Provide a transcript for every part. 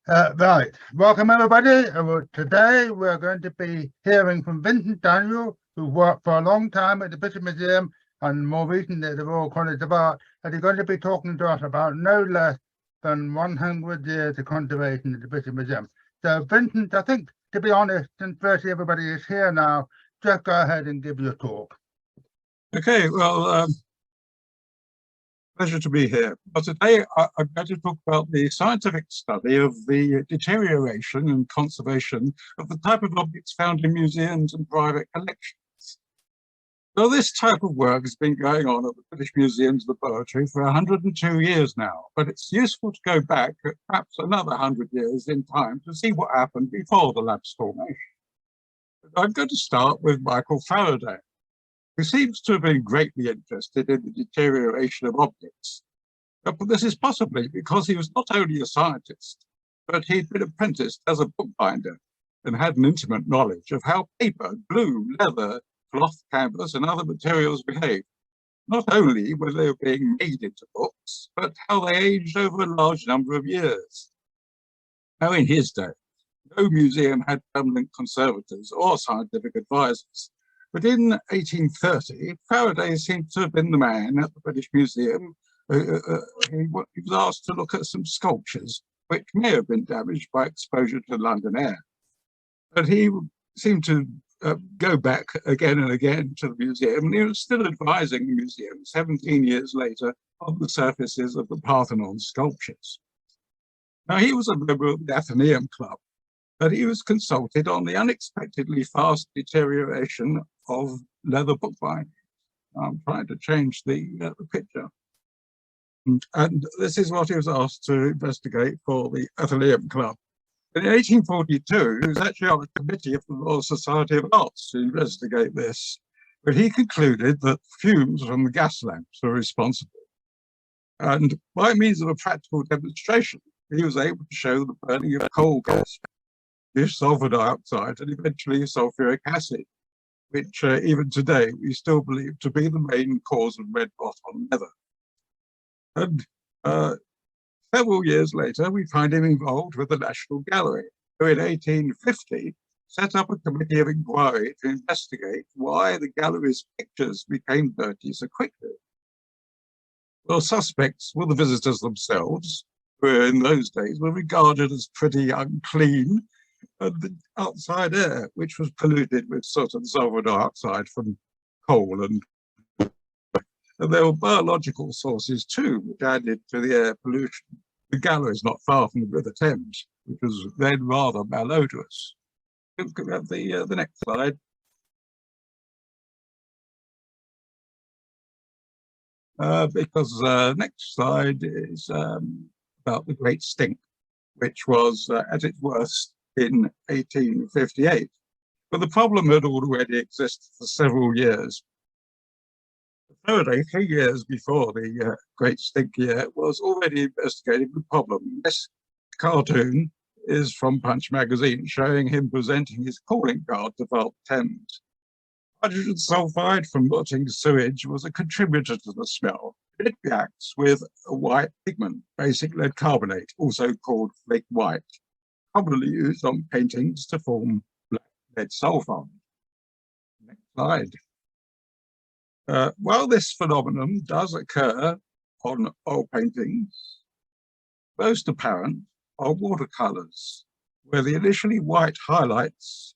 Right, welcome everybody. Today we're going to be hearing from Vincent Daniels, who worked for a long time at the British Museum and more recently at the Royal College of Art, and he's going to be talking to us about no less than 100 years of conservation at the British Museum. So Vincent, I think, to be honest, since virtually everybody is here now, just go ahead and give your talk. Okay, well, pleasure to be here. But today I'm going to talk about the scientific study of the deterioration and conservation of the type of objects found in museums and private collections. So this type of work has been going on at the British Museum's laboratory for 102 years now, but it's useful to go back perhaps another 100 years in time to see what happened before the lab's formation. I'm going to start with Michael Faraday, who seems to have been greatly interested in the deterioration of objects. But this is possibly because he was not only a scientist, but he'd been apprenticed as a bookbinder and had an intimate knowledge of how paper, glue, leather, cloth, canvas, and other materials behave. Not only were they being made into books, but how they aged over a large number of years. Now, in his day, no museum had permanent conservators or scientific advisors. But in 1830, Faraday seemed to have been the man at the British Museum. He was asked to look at some sculptures, which may have been damaged by exposure to London air. But he seemed to go back again and again to the museum, and he was still advising the museum 17 years later on the surfaces of the Parthenon sculptures. Now, he was a member of the Athenaeum Club, but he was consulted on the unexpectedly fast deterioration of leather bookbinding. I'm trying to change the picture. And this is what he was asked to investigate for the Athenaeum Club. In 1842, he was actually on a committee of the Royal Society of Arts to investigate this, but he concluded that fumes from the gas lamps were responsible. And by means of a practical demonstration, he was able to show the burning of coal gas, sulfur dioxide, and eventually sulfuric acid, which even today we still believe to be the main cause of red rot on leather. And several years later, we find him involved with the National Gallery, who in 1850 set up a committee of inquiry to investigate why the gallery's pictures became dirty so quickly. Well, suspects were the visitors themselves, who in those days were regarded as pretty unclean, and the outside air, which was polluted with soot and sulfur dioxide from coal, and there were biological sources too, which added to the air pollution. The gallery is not far from the River Thames, which was then rather malodorous. Could we have the next slide? Because next slide is about the Great Stink, which was at its worst in 1858. But the problem had already existed for several years. Faraday, 3 years before the Great Stink year, was already investigating the problem. This cartoon is from Punch magazine, showing him presenting his calling card to Vault Thames. Hydrogen sulfide from rotting sewage was a contributor to the smell. It reacts with a white pigment, basic lead carbonate, also called flake white, commonly used on paintings to form black lead sulfide. Next slide. While this phenomenon does occur on oil paintings, most apparent are watercolors, where the initially white highlights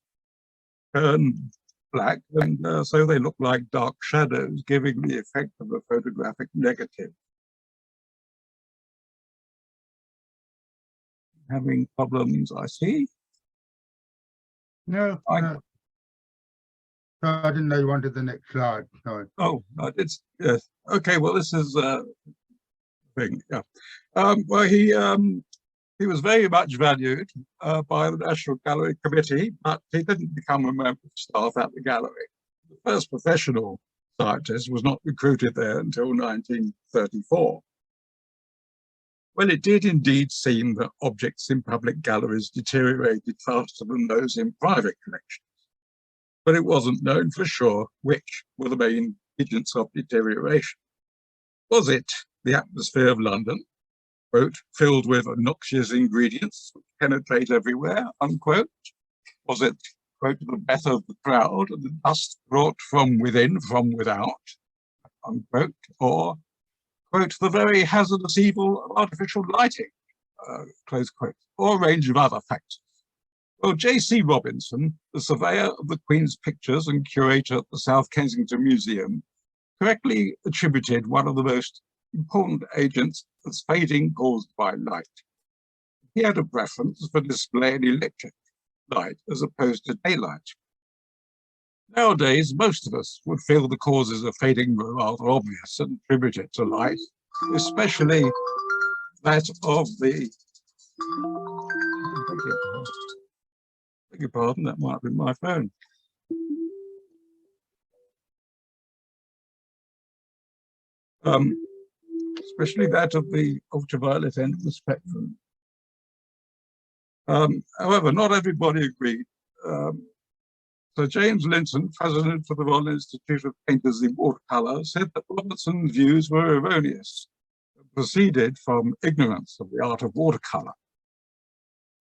turn black, and so they look like dark shadows, giving the effect of a photographic negative. Having problems, I see. No, no. I didn't know you wanted the next slide. Sorry. Oh, it's yes. Okay. Well, this is thing. Yeah. Well, he was very much valued by the National Gallery Committee, but he didn't become a member of staff at the gallery. The first professional scientist was not recruited there until 1934. Well, it did indeed seem that objects in public galleries deteriorated faster than those in private collections, but it wasn't known for sure which were the main, agents of deterioration. Was it the atmosphere of London, quote, filled with noxious ingredients which penetrate everywhere, unquote? Was it, quote, the breath of the crowd and the dust brought from within, from without, unquote? Or, quote, the very hazardous evil of artificial lighting, close quote, or a range of other factors? Well, J.C. Robinson, the surveyor of the Queen's Pictures and curator at the South Kensington Museum, correctly attributed one of the most important agents as fading caused by light. He had a preference for displaying electric light as opposed to daylight. Nowadays, most of us would feel the causes of fading were rather obvious and attribute it to light, especially that of the... Beg your pardon, that might be my phone. Especially that of the ultraviolet end of the spectrum. However, not everybody agreed. Sir James Linton, president of the Royal Institute of Painters in Watercolour, said that Robertson's views were erroneous and proceeded from ignorance of the art of watercolour.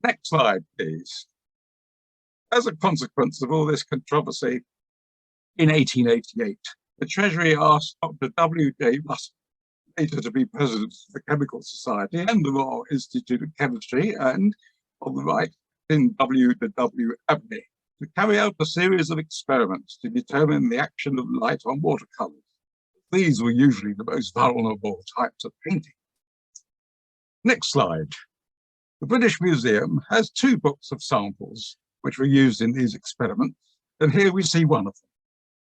Next slide, please. As a consequence of all this controversy, in 1888, the Treasury asked Dr. W.J. Russell, later to be president of the Chemical Society and the Royal Institute of Chemistry, and, on the right, in W.W. Abney, to carry out a series of experiments to determine the action of light on watercolours. These were usually the most vulnerable types of painting. Next slide. The British Museum has 2 books of samples which were used in these experiments, and here we see one of them.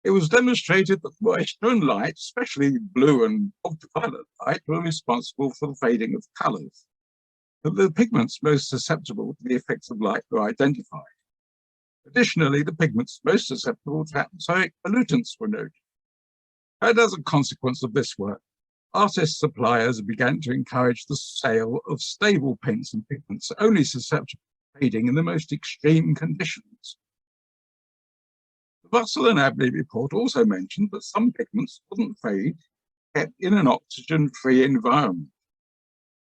It was demonstrated that moisture and light, especially blue and ultraviolet light, were responsible for the fading of colours. The pigments most susceptible to the effects of light were identified. Additionally, the pigments most susceptible to atmospheric pollutants were noted. And as a consequence of this work, artist suppliers began to encourage the sale of stable paints and pigments only susceptible to fading in the most extreme conditions. The Russell and Abney report also mentioned that some pigments wouldn't fade kept in an oxygen-free environment.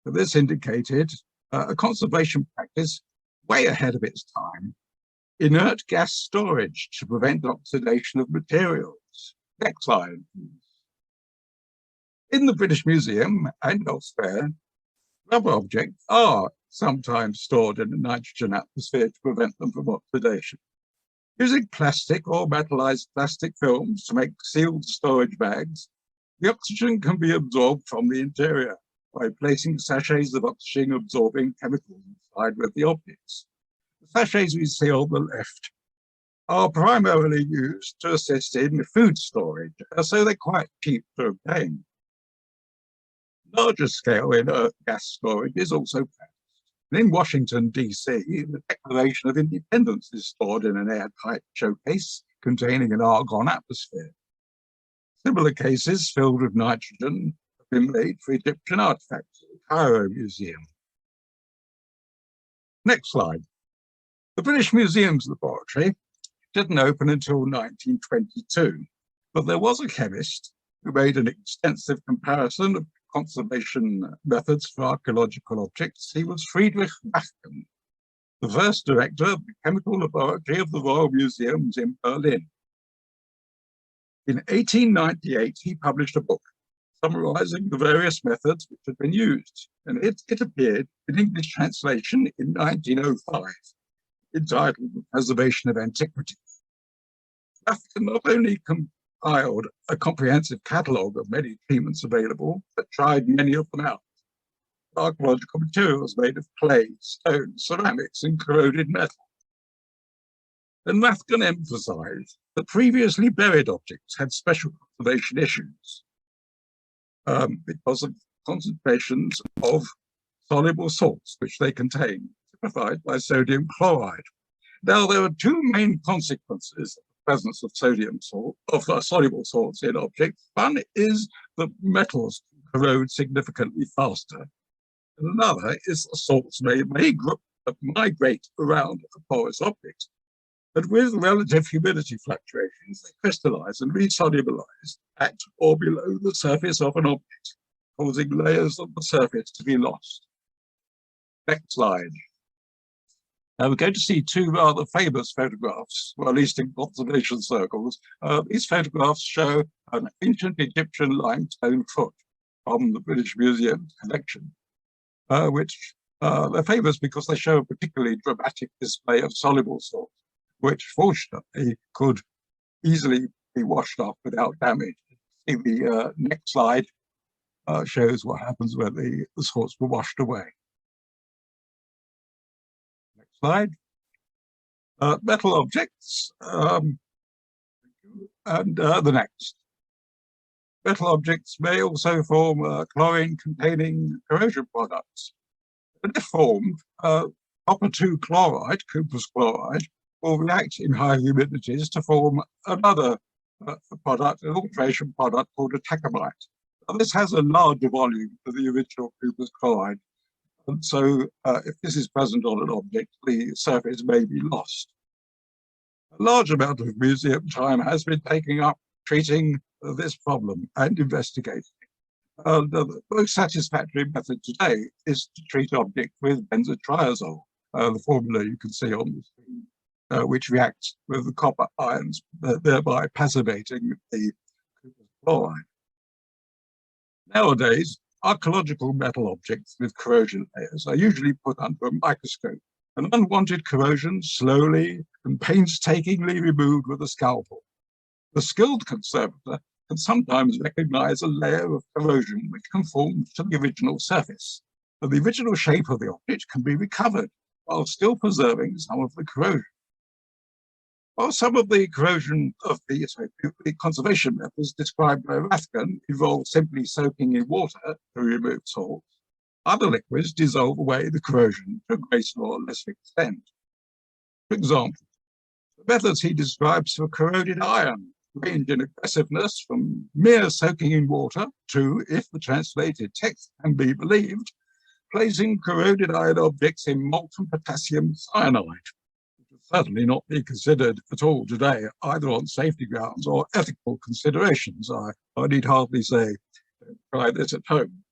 So this indicated a conservation practice way ahead of its time: inert gas storage to prevent oxidation of materials. Next slide, please. In the British Museum and elsewhere, rubber objects are sometimes stored in a nitrogen atmosphere to prevent them from oxidation. Using plastic or metallized plastic films to make sealed storage bags, the oxygen can be absorbed from the interior by placing sachets of oxygen-absorbing chemicals inside with the objects. The sachets we see on the left are primarily used to assist in food storage, so they're quite cheap to obtain. Larger scale inert gas storage is also practiced. In Washington, D.C., the Declaration of Independence is stored in an airtight showcase containing an argon atmosphere. Similar cases filled with nitrogen have been made for Egyptian artifacts at the Cairo Museum. Next slide. The British Museum's laboratory didn't open until 1922, but there was a chemist who made an extensive comparison of conservation methods for archaeological objects. He was Friedrich Bachmann, the first director of the chemical laboratory of the Royal Museums in Berlin. In 1898, he published a book summarizing the various methods which had been used, and it appeared in English translation in 1905, entitled The Preservation of Antiquities. Bachmann not only compiled a comprehensive catalogue of many treatments available, but tried many of them out. Archaeological materials made of clay, stone, ceramics, and corroded metal. And Rathken emphasized that previously buried objects had special conservation issues because of concentrations of soluble salts which they contain, typified by sodium chloride. Now, there are 2 main consequences of the presence of soluble salts in objects. One is that metals corrode significantly faster, and another is that salts may migrate around a porous object. But with relative humidity fluctuations, they crystallize and resolubilize at or below the surface of an object. causing layers of the surface to be lost. Next slide. Now we're going to see two rather famous photographs, well, at least in conservation circles. These photographs show an ancient Egyptian limestone foot from the British Museum collection, which they're famous because they show a particularly dramatic display of soluble salts, which fortunately could easily be washed off without damage. See, the next slide shows what happens when the salts were washed away. Next slide. Metal objects, and the next. Metal objects may also form chlorine-containing corrosion products. When formed, copper 2 chloride, Cooper's chloride, will react in high humidities to form another product, an alteration product called a tachyamite. Now, this has a larger volume than the original Cooper's chloride, and so if this is present on an object, the surface may be lost. A large amount of museum time has been taken up treating this problem and investigating it. The most satisfactory method today is to treat objects with benzotriazole, the formula you can see on the screen, which reacts with the copper ions, thereby passivating the Cooper's chloride. Nowadays, archaeological metal objects with corrosion layers are usually put under a microscope, and unwanted corrosion slowly and painstakingly removed with a scalpel. The skilled conservator can sometimes recognize a layer of corrosion which conforms to the original surface, and the original shape of the object can be recovered while still preserving some of the corrosion. While some of the corrosion of the conservation methods described by Rathgen involve simply soaking in water to remove salts, other liquids dissolve away the corrosion to a greater or lesser extent. For example, the methods he describes for corroded iron range in aggressiveness from mere soaking in water to, if the translated text can be believed, placing corroded iron objects in molten potassium cyanide, which would certainly not be considered at all today, either on safety grounds or ethical considerations. I need hardly say, try this at home.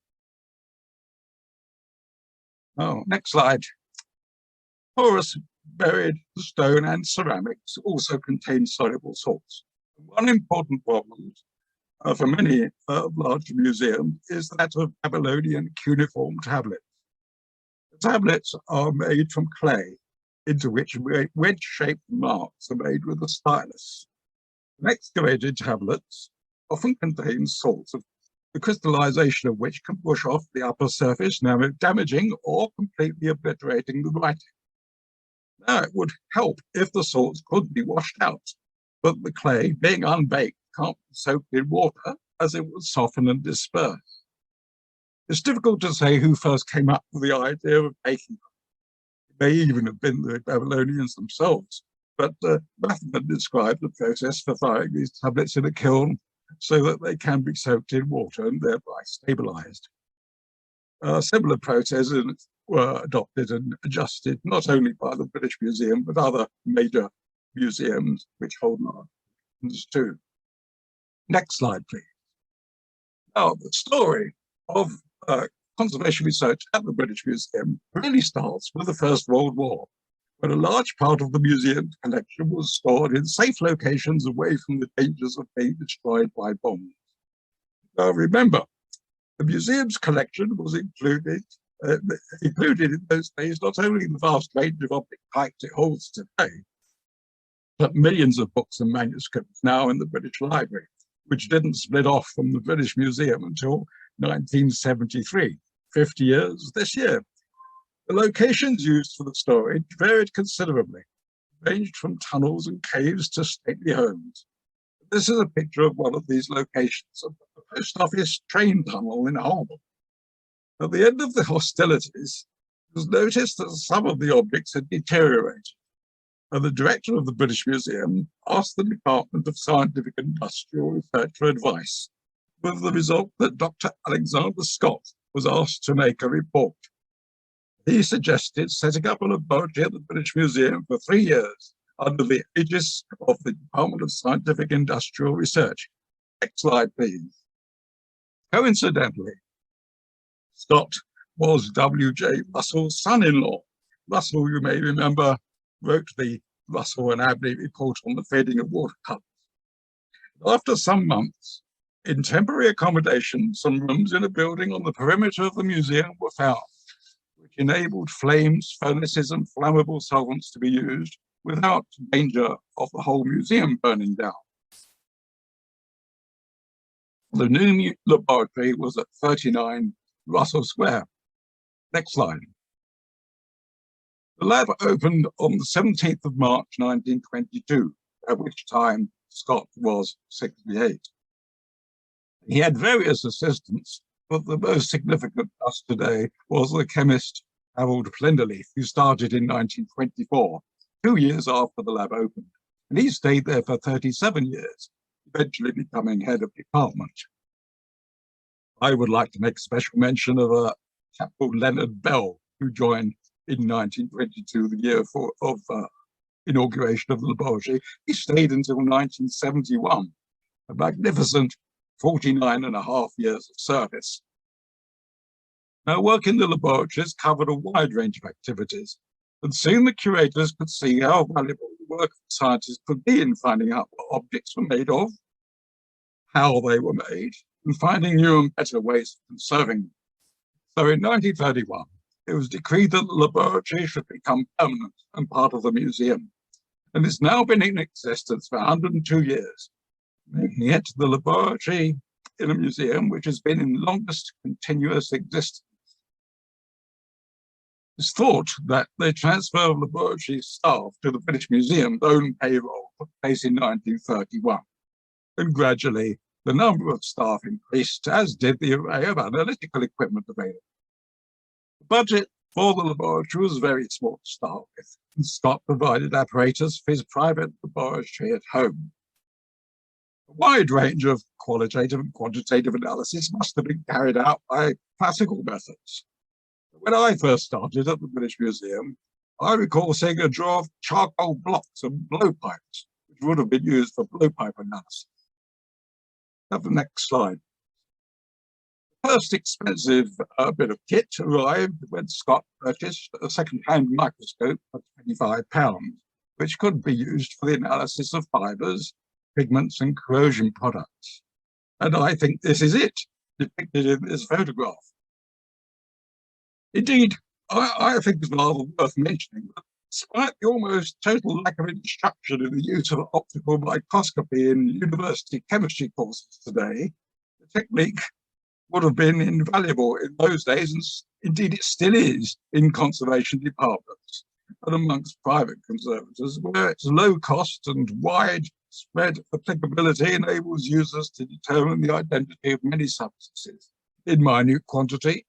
Oh, next slide. Porous buried stone and ceramics also contain soluble salts. One important problem for many large museums is that of Babylonian cuneiform tablets. The tablets are made from clay, into which wedge-shaped marks are made with a stylus. And excavated tablets often contain salts, the crystallization of which can push off the upper surface, now damaging or completely obliterating the writing. Now, it would help if the salts could be washed out, but the clay, being unbaked, can't be soaked in water as it would soften and disperse. It's difficult to say who first came up with the idea of baking them. It may even have been the Babylonians themselves, but Rathgen described the process for throwing these tablets in a kiln so that they can be soaked in water and thereby stabilized. Similar processes were adopted and adjusted not only by the British Museum, but other major museums which hold large too. Next slide, please. Now, the story of conservation research at the British Museum really starts with the First World War, when a large part of the museum's collection was stored in safe locations away from the dangers of being destroyed by bombs. Now, remember, the museum's collection was included in those days not only the vast range of object types it holds today, but millions of books and manuscripts now in the British Library, which didn't split off from the British Museum until 1973, 50 years this year. The locations used for the storage varied considerably, ranged from tunnels and caves to stately homes. This is a picture of one of these locations, of the post office train tunnel in Hull. At the end of the hostilities, it was noticed that some of the objects had deteriorated, and the director of the British Museum asked the Department of Scientific and Industrial Research for advice, with the result that Dr. Alexander Scott was asked to make a report. He suggested setting up a laboratory at the British Museum for 3 years under the aegis of the Department of Scientific and Industrial Research. Next slide, please. Coincidentally, Scott was W.J. Russell's son-in-law. Russell, you may remember, wrote the Russell and Abney report on the fading of watercolors. After some months, in temporary accommodation, some rooms in a building on the perimeter of the museum were found, which enabled flames, furnaces, and flammable solvents to be used without danger of the whole museum burning down. The new laboratory was at 39 Russell Square. Next slide. The lab opened on the 17th of March 1922, at which time Scott was 68. He had various assistants, but the most significant to us today was the chemist Harold Plenderleaf, who started in 1924, 2 years after the lab opened. And he stayed there for 37 years, eventually becoming head of department. I would like to make special mention of a chap called Leonard Bell, who joined in 1922, the year of inauguration of the laboratory. He stayed until 1971, a magnificent 49.5 years of service. Now, work in the laboratories covered a wide range of activities, and soon the curators could see how valuable the work of scientists could be in finding out what objects were made of, how they were made, and finding new and better ways of conserving them. So in 1931, it was decreed that the laboratory should become permanent and part of the museum, and it's now been in existence for 102 years, making it the laboratory in a museum which has been in longest continuous existence. It's thought that the transfer of laboratory staff to the British Museum's own payroll took place in 1931, and gradually the number of staff increased, as did the array of analytical equipment available. The budget for the laboratory was very small to start with, and Scott provided apparatus for his private laboratory at home. A wide range of qualitative and quantitative analysis must have been carried out by classical methods. When I first started at the British Museum, I recall seeing a drawer of charcoal blocks and blowpipes, which would have been used for blowpipe analysis. Have the next slide. The first expensive bit of kit arrived when Scott purchased a second-hand microscope for £25, which could be used for the analysis of fibres, pigments, and corrosion products. And I think this is it, depicted in this photograph. Indeed, I think it's rather worth mentioning that despite the almost total lack of instruction in the use of optical microscopy in university chemistry courses today, the technique would have been invaluable in those days, and indeed it still is in conservation departments and amongst private conservators, where its low cost and widespread applicability enables users to determine the identity of many substances in minute quantity,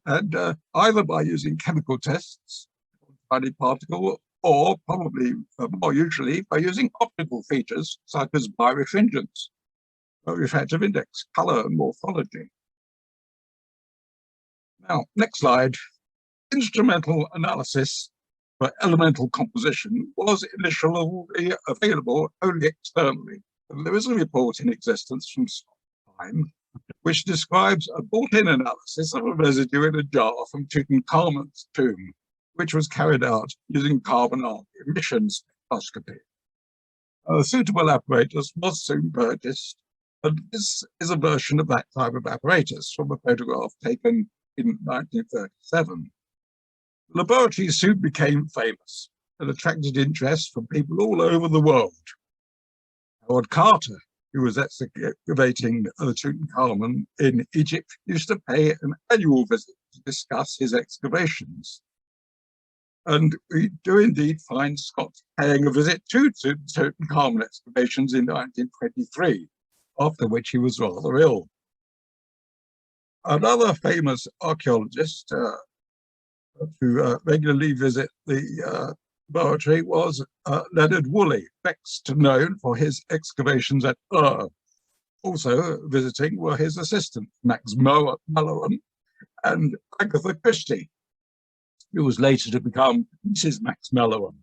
and either by using chemical tests, tiny particle, or probably more usually by using optical features such as birefringence, refractive index, color, and morphology. Now, next slide. Instrumental analysis for elemental composition was initially available only externally. And there is a report in existence from time which describes a built-in analysis of a residue in a jar from Tutankhamun's tomb, which was carried out using carbon arc emission spectroscopy. A suitable apparatus was soon purchased, and this is a version of that type of apparatus from a photograph taken in 1937. Laboratories soon became famous and attracted interest from people all over the world. Howard Carter, who was excavating Tutankhamun in Egypt, used to pay an annual visit to discuss his excavations. And we do indeed find Scott paying a visit to Tutankhamun excavations in 1923, after which he was rather ill. Another famous archaeologist to regularly visit the laboratory was Leonard Woolley, best known for his excavations at Ur. Also visiting were his assistants, Max Mallowan and Agatha Christie, who was later to become Mrs. Max Mallowan.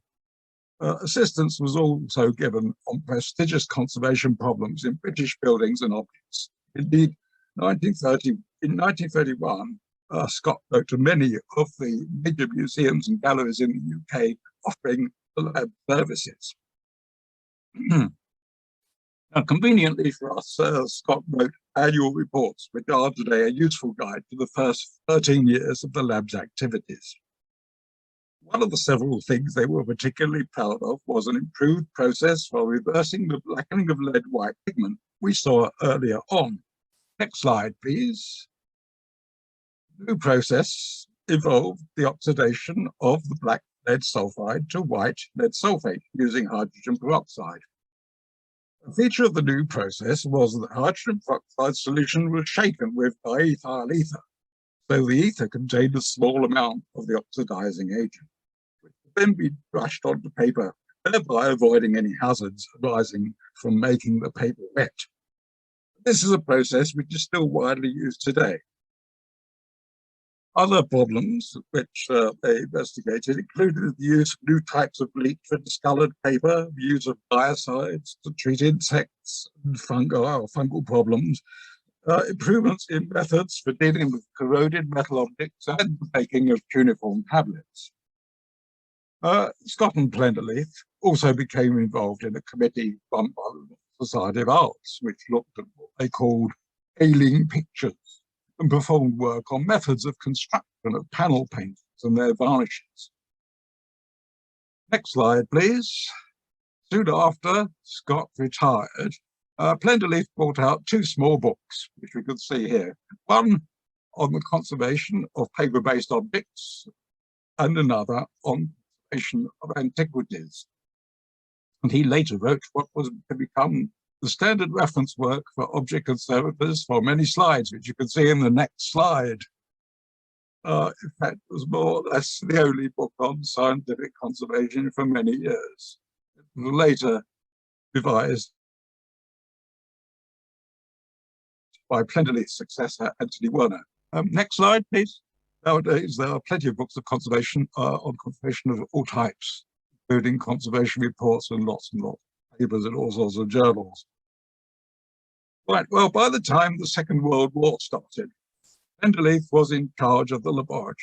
Assistance was also given on prestigious conservation problems in British buildings and objects. Indeed, in 1931, Scott wrote to many of the major museums and galleries in the UK offering the lab services. Now, conveniently for us, Scott wrote annual reports, which are today a useful guide to the first 13 years of the lab's activities. One of the several things they were particularly proud of was an improved process for reversing the blackening of lead white pigment we saw earlier on. Next slide, please. The new process involved the oxidation of the black lead sulfide to white lead sulfate using hydrogen peroxide. A feature of the new process was that hydrogen peroxide solution was shaken with diethyl ether, so the ether contained a small amount of the oxidizing agent, which would then be brushed onto paper, thereby avoiding any hazards arising from making the paper wet. This is a process which is still widely used today. Other problems which they investigated included the use of new types of bleach for discolored paper, the use of biocides to treat insects and fungal problems, improvements in methods for dealing with corroded metal objects, and the making of cuneiform tablets. Scott and Plenderleith also became involved in a committee run by the Society of Arts, which looked at what they called ailing pictures, and performed work on methods of construction of panel paintings and their varnishes. Next slide, please. Soon after Scott retired, Plenderleith brought out two small books, which we can see here. One on the conservation of paper-based objects, and another on conservation of antiquities. And he later wrote what was to become the standard reference work for object conservators for many slides, which you can see in the next slide. In fact, it was more or less the only book on scientific conservation for many years. It was later revised by Plenderleith's successor, Anthony Werner. Next slide, please. Nowadays, there are plenty of books of conservation on conservation of all types, including conservation reports and lots of papers in all sorts of journals. Right, well, by the time the Second World War started, Plenderleith was in charge of the laboratory.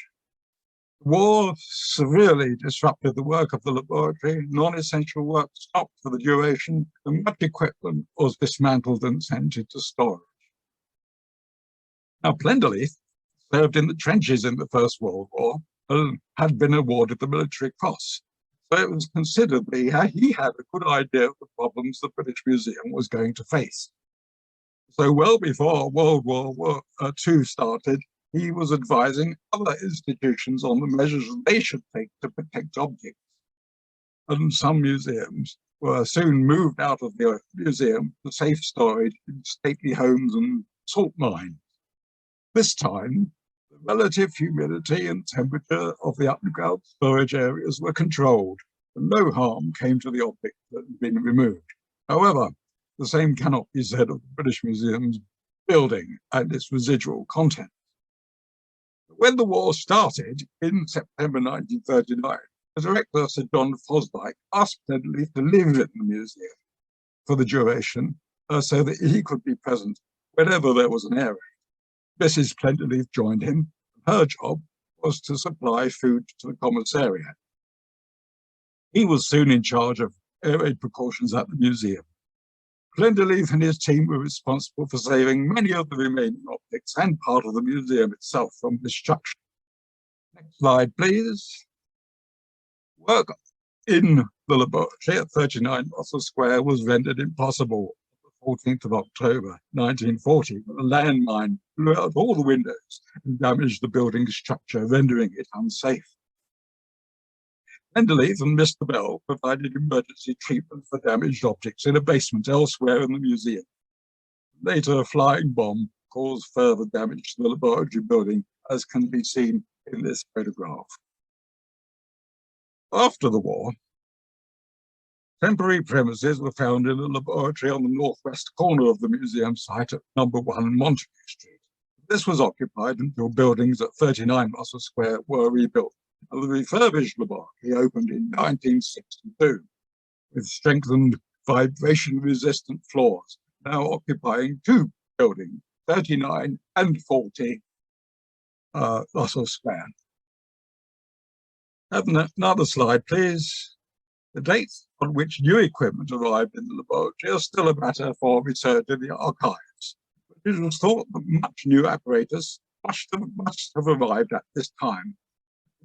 The war severely disrupted the work of the laboratory. Non-essential work stopped for the duration, and much equipment was dismantled and sent into storage. Now, Plenderleith served in the trenches in the First World War and had been awarded the Military Cross. So it was considerably, he had a good idea of the problems the British Museum was going to face. So well before World War II started, he was advising other institutions on the measures they should take to protect objects. And some museums were soon moved out of the museum to safe storage in stately homes and salt mines. This time, the relative humidity and temperature of the underground storage areas were controlled, and no harm came to the object that had been removed. However, the same cannot be said of the British Museum's building and its residual content. When the war started in September 1939, the director, Sir John Fosdyke, asked Plenderleith to live in the museum for the duration so that he could be present whenever there was an air raid. Mrs. Plenderleith joined him. Her job was to supply food to the commissariat. He was soon in charge of air raid precautions at the museum. Plenderleith and his team were responsible for saving many of the remaining objects and part of the museum itself from destruction. Next slide, please. Work in the laboratory at 39 Russell Square was rendered impossible on the 14th of October 1940, when a landmine blew out all the windows and damaged the building's structure, rendering it unsafe. Plenderleith and Mr. Bell provided emergency treatment for damaged objects in a basement elsewhere in the museum. Later, a flying bomb caused further damage to the laboratory building, as can be seen in this photograph. After the war, temporary premises were found in a laboratory on the northwest corner of the museum site at number 1 Montague Street. This was occupied until buildings at 39 Russell Square were rebuilt. The refurbished laboratory opened in 1962 with strengthened vibration-resistant floors, now occupying 2 buildings, 39 and 40, Russell square. Have another slide, please. The dates on which new equipment arrived in the laboratory are still a matter for research in the archives. It was thought that much new apparatus must have arrived at this time.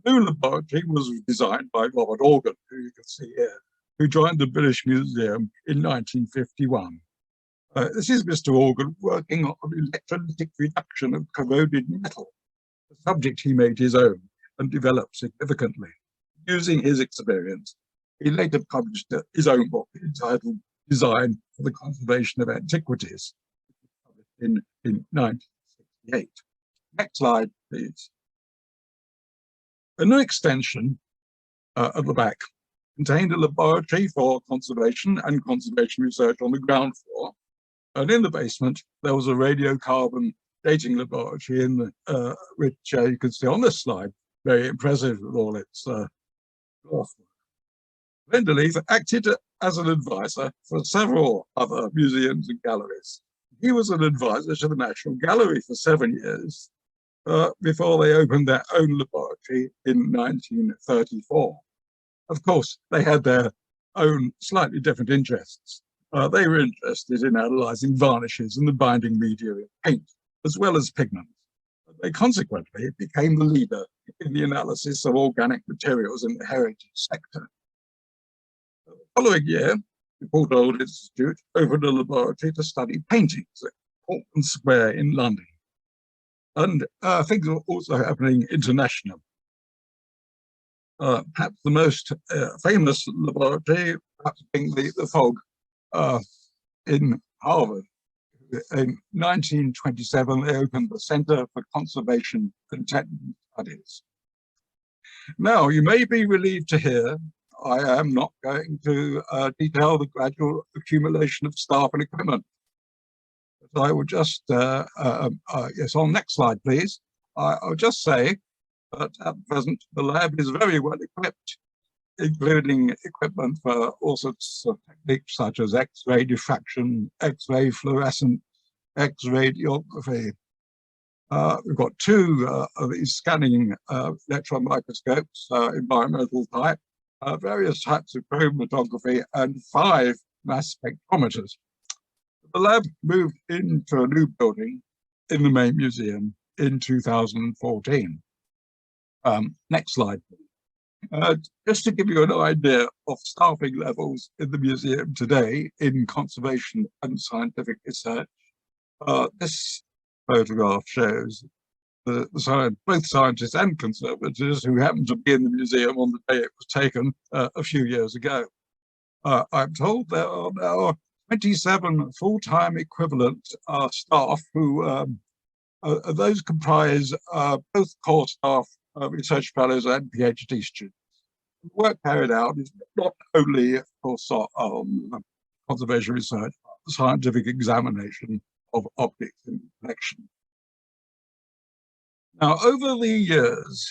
The new laboratory was designed by Robert Organ, who you can see here, who joined the British Museum in 1951. This is Mr. Organ working on electrolytic reduction of corroded metal, a subject he made his own and developed significantly. Using his experience, he later published his own book entitled Design for the Conservation of Antiquities in 1968. Next slide, please. A new extension at the back contained a laboratory for conservation and conservation research on the ground floor. And in the basement, there was a radiocarbon dating laboratory, which you can see on this slide, very impressive with all its glasswork. Wenderleith acted as an advisor for several other museums and galleries. He was an advisor to the National Gallery for 7 years before they opened their own laboratory in 1934. Of course, they had their own slightly different interests. They were interested in analysing varnishes and the binding media in paint, as well as pigments. They consequently became the leader in the analysis of organic materials in the heritage sector. The following year, the Portland Institute opened a laboratory to study paintings at Portman Square in London. And things were also happening internationally. Perhaps the most famous laboratory, perhaps being the Fogg in Harvard. In 1927, they opened the Center for Conservation and Technical Studies. Now, you may be relieved to hear I am not going to detail the gradual accumulation of staff and equipment. But I will just, yes, on next slide, please. I'll just say that at present, the lab is very well equipped, including equipment for all sorts of techniques such as X-ray diffraction, X-ray fluorescence, X-radiography. We've got 2 of these scanning electron microscopes, environmental type, various types of chromatography, and 5 mass spectrometers. The lab moved into a new building in the main museum in 2014. Next slide, please. Just to give you an idea of staffing levels in the museum today in conservation and scientific research, this photograph shows both scientists and conservators who happened to be in the museum on the day it was taken a few years ago. I'm told there are now 27 full-time equivalent staff who those comprise both core staff, research fellows and PhD students. The work carried out is not only, of course, conservation research, but scientific examination of objects in the collection. Now, over the years,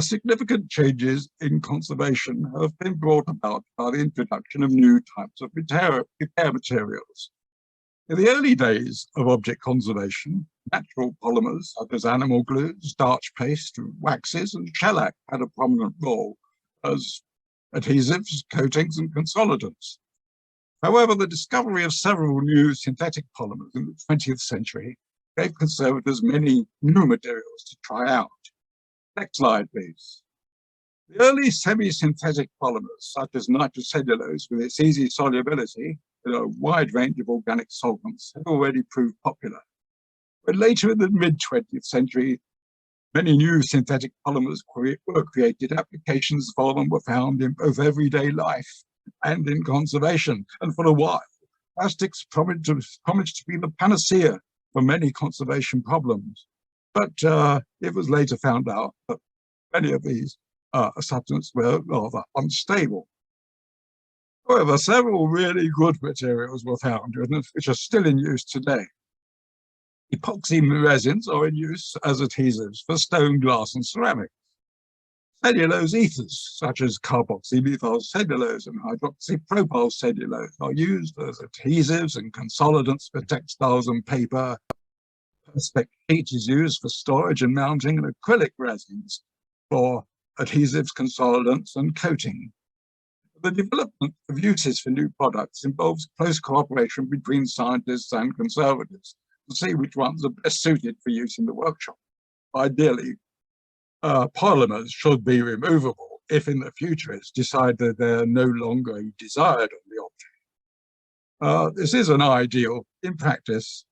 significant changes in conservation have been brought about by the introduction of new types of repair materials. In the early days of object conservation, natural polymers such as animal glue, starch paste, waxes, and shellac had a prominent role as adhesives, coatings, and consolidants. However, the discovery of several new synthetic polymers in the 20th century gave conservators many new materials to try out. Next slide, please. The early semi-synthetic polymers, such as nitrocellulose with its easy solubility in a wide range of organic solvents, had already proved popular. But later in the mid-20th century, many new synthetic polymers were created. Applications for them were found in both everyday life and in conservation. And for a while, plastics promised to be the panacea for many conservation problems. But it was later found out that many of these substances were rather unstable. However, several really good materials were found, which are still in use today. Epoxy resins are in use as adhesives for stone, glass, and ceramics. Cellulose ethers, such as carboxymethyl cellulose and hydroxypropyl cellulose, are used as adhesives and consolidants for textiles and paper. Perspex sheet is used for storage and mounting, and acrylic resins for adhesives, consolidants, and coating. The development of uses for new products involves close cooperation between scientists and conservators to see which ones are best suited for use in the workshop. Ideally, polymers should be removable if in the future it's decided they're no longer desired on the object. This is an ideal. In practice,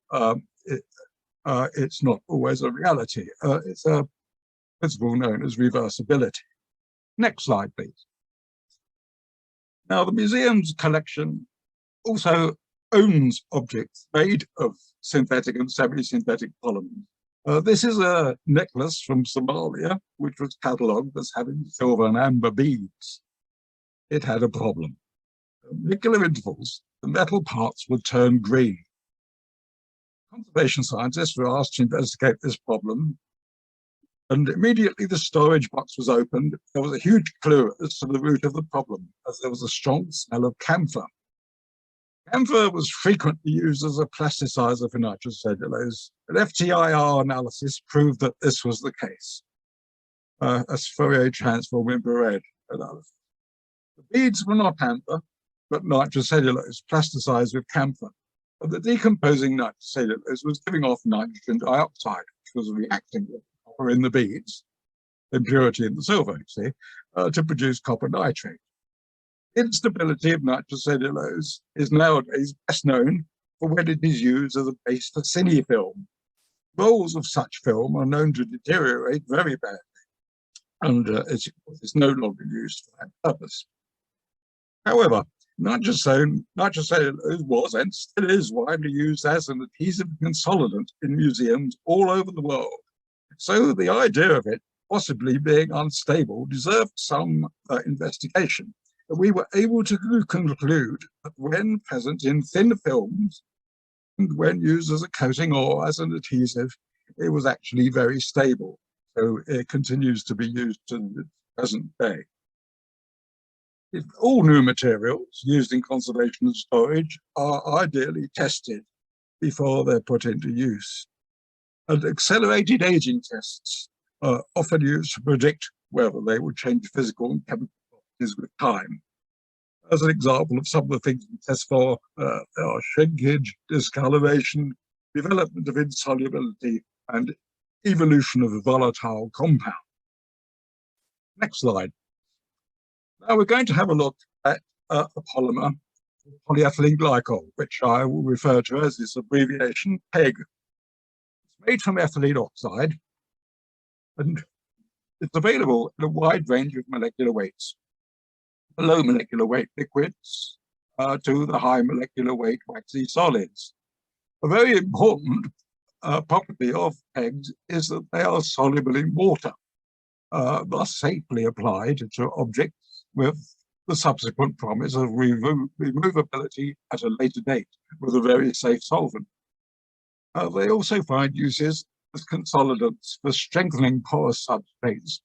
it's not always a reality. It's a principle known as reversibility. Next slide, please. Now, the museum's collection also owns objects made of synthetic and semi-synthetic polymers. This is a necklace from Somalia, which was catalogued as having silver and amber beads. It had a problem. At regular intervals, the metal parts would turn green. Conservation scientists were asked to investigate this problem, and immediately the storage box was opened. There was a huge clue as to the root of the problem, as there was a strong smell of camphor. Camphor was frequently used as a plasticizer for nitrocellulose, but FTIR analysis proved that this was the case. As Fourier transform infrared analysis. The beads were not amber, but nitrocellulose plasticized with camphor. And the decomposing nitrocellulose was giving off nitrogen dioxide, which was reacting with copper in the beads, impurity in the silver, you see, to produce copper nitrate. Instability of nitrocellulose is nowadays best known for when it is used as a base for cinefilm. Rolls of such film are known to deteriorate very badly, and it's no longer used for that purpose. However, nitrocellulose was and still is widely used as an adhesive consolidant in museums all over the world. So the idea of it possibly being unstable deserved some investigation. We were able to conclude that when present in thin films and when used as a coating or as an adhesive, it was actually very stable. So it continues to be used to the present day. If all new materials used in conservation and storage are ideally tested before they're put into use. And accelerated aging tests are often used to predict whether they will change physical and chemical properties with time. As an example of some of the things we test for, there are shrinkage, discoloration, development of insolubility, and evolution of a volatile compound. Next slide. Now we're going to have a look at a polymer, polyethylene glycol, which I will refer to as this abbreviation PEG. It's made from ethylene oxide, and it's available in a wide range of molecular weights. The low molecular weight liquids to the high molecular weight waxy solids. A very important property of PEGs is that they are soluble in water, thus safely applied to objects with the subsequent promise of removability at a later date with a very safe solvent. They also find uses as consolidants for strengthening porous substrates,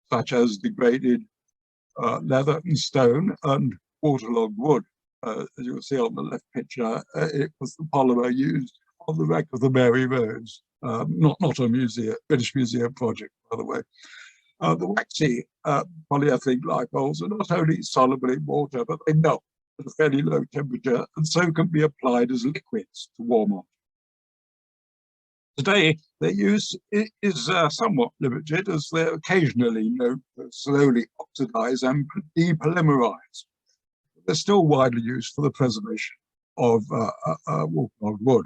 such as degraded leather and stone and waterlogged wood. As you'll see on the left picture, it was the polymer used on the wreck of the Mary Rose, not a British Museum project, by the way. The waxy polyethylene glycols are not only soluble in water, but they melt at a fairly low temperature and so can be applied as liquids to warm up. Today, their use is somewhat limited, as they're occasionally known to slowly oxidize and depolymerize. They're still widely used for the preservation of waterlogged wood.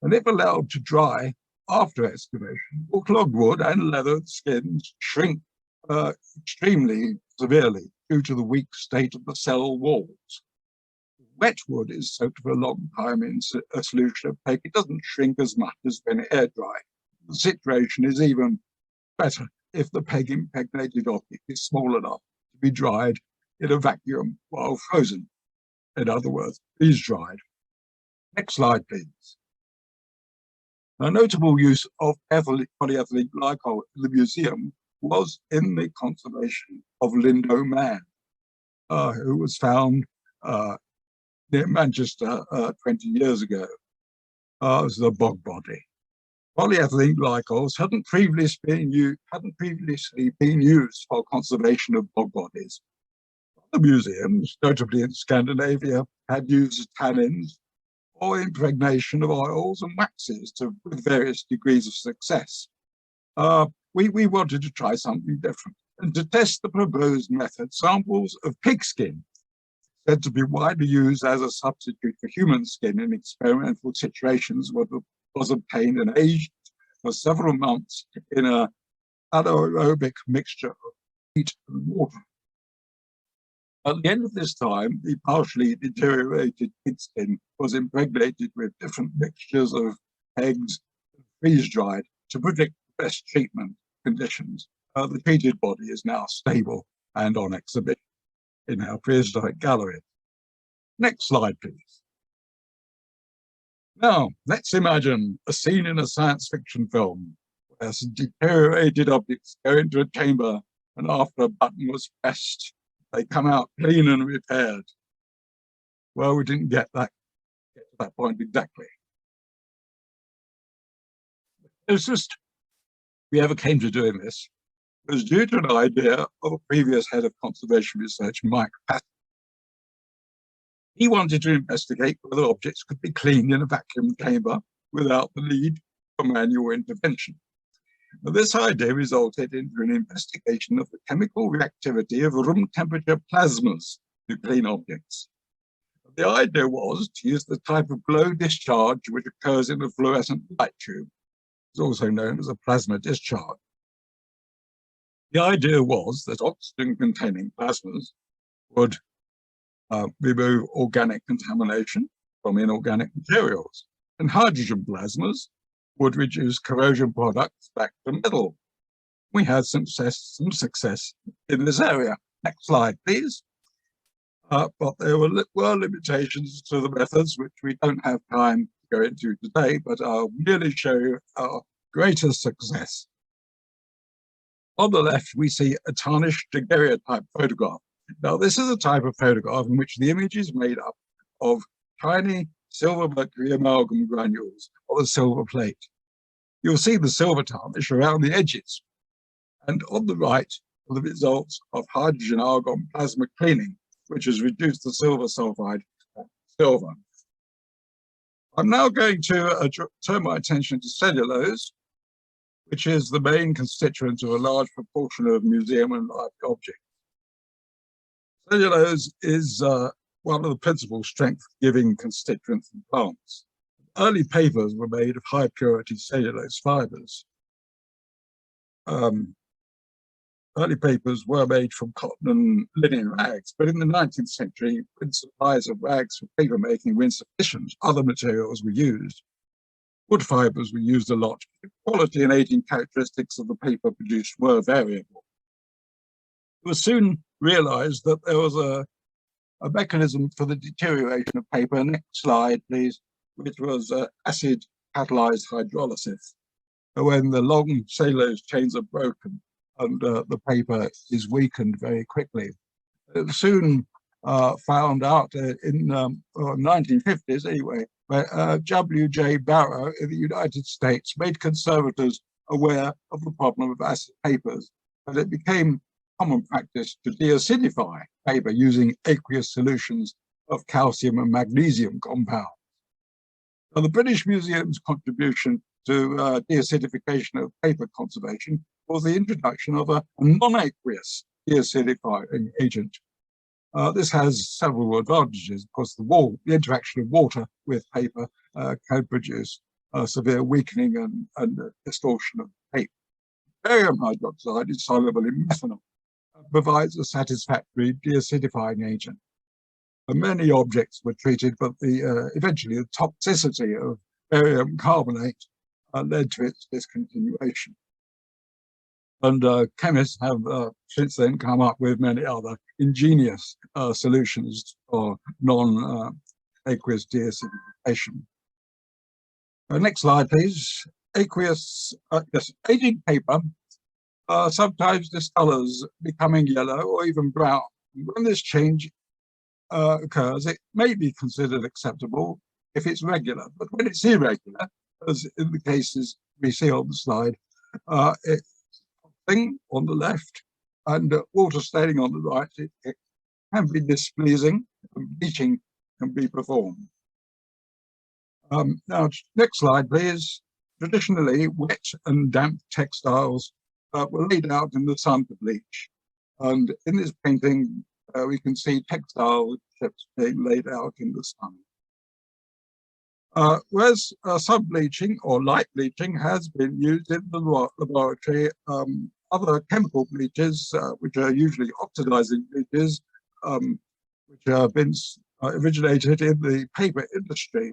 And if allowed to dry after excavation, waterlogged wood and leather skins shrink extremely severely due to the weak state of the cell walls. Wet wood is soaked for a long time in a solution of PEG. It doesn't shrink as much as when air dry. The situation is even better if the PEG impregnated object is small enough to be dried in a vacuum while frozen. In other words, freeze dried. Next slide, please. A notable use of polyethylene glycol in the museum was in the conservation of Lindo Man, who was found near Manchester 20 years ago. It was a bog body. Polyethylene glycols hadn't previously been used for conservation of bog bodies. The museums, notably in Scandinavia, had used tannins or impregnation of oils and waxes with various degrees of success. We wanted to try something different, and to test the proposed method, samples of pig skin, said to be widely used as a substitute for human skin in experimental situations, was obtained and aged for several months in an anaerobic mixture of heat and water. At the end of this time, the partially deteriorated pig skin was impregnated with different mixtures of eggs, freeze-dried to predict the best treatment conditions. The treated body is now stable and on exhibition in our prehistoric gallery. Next slide, please. Now, let's imagine a scene in a science fiction film where some deteriorated objects go into a chamber, and after a button was pressed, they come out clean and repaired. Well, we didn't get to that point exactly. The closest we ever came to doing this was due to an idea of a previous head of conservation research, Mike Patton. He wanted to investigate whether objects could be cleaned in a vacuum chamber without the need for manual intervention. Now, this idea resulted into an investigation of the chemical reactivity of room temperature plasmas to clean objects. The idea was to use the type of glow discharge which occurs in a fluorescent light tube. It's also known as a plasma discharge. The idea was that oxygen-containing plasmas would remove organic contamination from inorganic materials, and hydrogen plasmas would reduce corrosion products back to metal. We had some success in this area. Next slide, please. But there were limitations to the methods, which we don't have time to go into today, but I'll merely show you our greatest success. On the left, we see a tarnished daguerreotype photograph. Now, this is a type of photograph in which the image is made up of tiny silver mercury amalgam granules of a silver plate. You'll see the silver tarnish around the edges. And on the right are the results of hydrogen argon plasma cleaning, which has reduced the silver sulfide to silver. I'm now going to turn my attention to cellulose, which is the main constituent of a large proportion of museum and library objects. Cellulose is one of the principal strength-giving constituents in plants. Early papers were made of high-purity cellulose fibers. Early papers were made from cotton and linen rags, but in the 19th century, when supplies of rags for paper making were insufficient, other materials were used. Wood fibers were used a lot. The quality and aging characteristics of the paper produced were variable. It was soon realized that there was a mechanism for the deterioration of paper. Next slide, please, which was acid catalyzed hydrolysis. When the long cellulose chains are broken and the paper is weakened very quickly. It was soon found out in the 1950s anyway, where W.J. Barrow in the United States made conservators aware of the problem of acid papers, and it became common practice to deacidify paper using aqueous solutions of calcium and magnesium compounds. Now, the British Museum's contribution to deacidification of paper conservation was the introduction of a non-aqueous deacidifying agent. This has several advantages. Of course, the interaction of water with paper can produce severe weakening and distortion of paper. Barium hydroxide is soluble in methanol, provides a satisfactory deacidifying agent. Many objects were treated, but eventually the toxicity of barium carbonate led to its discontinuation. And chemists have since then come up with many other ingenious solutions for non-aqueous deacidification. Next slide, please. Aqueous, yes, aging paper sometimes discolors, becoming yellow or even brown. When this change occurs, it may be considered acceptable if it's regular, but when it's irregular, as in the cases we see on the slide, it's thing on the left and water staining on the right. It can be displeasing, and bleaching can be performed. Now, next slide, please. Traditionally, wet and damp textiles were laid out in the sun to bleach. And in this painting, we can see textile ships being laid out in the sun. Whereas sub-bleaching or light bleaching has been used in the laboratory, other chemical bleaches, which are usually oxidizing bleaches, which have been originated in the paper industry,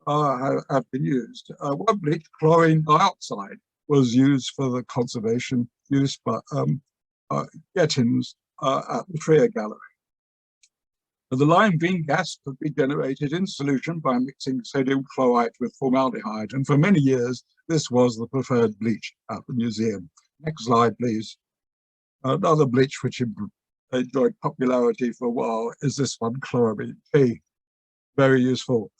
have been used. One bleach, chlorine dioxide, was used for the conservation use by Gettins at the Trier Gallery. The lime green gas could be generated in solution by mixing sodium chloride with formaldehyde, and for many years this was the preferred bleach at the museum. Next slide, please. Another bleach which enjoyed popularity for a while is this one, chloramine P. Very useful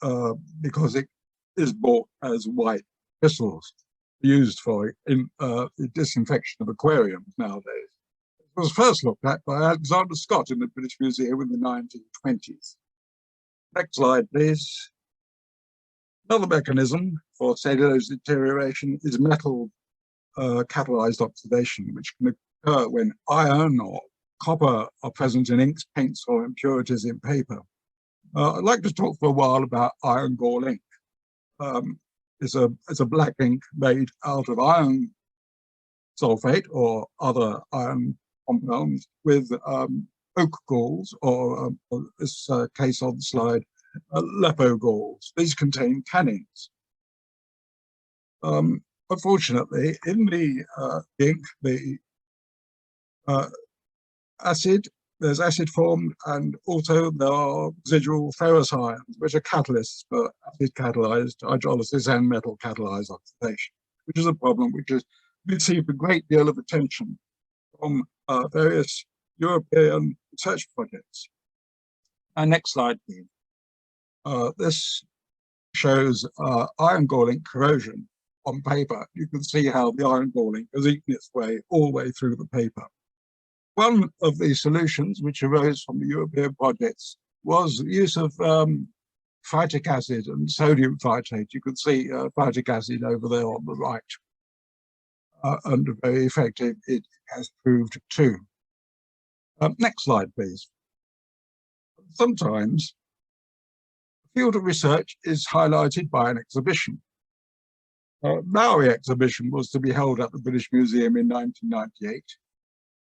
because it is bought as white crystals used for the disinfection of aquariums nowadays. It was first looked at by Alexander Scott in the British Museum in the 1920s. Next slide, please. Another mechanism for cellulose deterioration is metal catalyzed oxidation, which can occur when iron or copper are present in inks, paints, or impurities in paper. I'd like to talk for a while about iron gall ink. It's a black ink made out of iron sulfate or other iron compounds with oak galls, or this case on the slide, lepo galls. These contain tannins. Unfortunately, in the ink, the there's acid formed, and also there are residual ferrous ions, which are catalysts for acid catalyzed hydrolysis and metal catalyzed oxidation, which is a problem which has received a great deal of attention from various European research projects. And next slide, please. This shows iron gall ink corrosion on paper. You can see how the iron gall ink has eaten its way all the way through the paper. One of the solutions which arose from the European projects was the use of phytic acid and sodium phytate. You can see phytic acid over there on the right. And very effective it has proved too. Next slide, please. Sometimes the field of research is highlighted by an exhibition. Maori exhibition was to be held at the British Museum in 1998.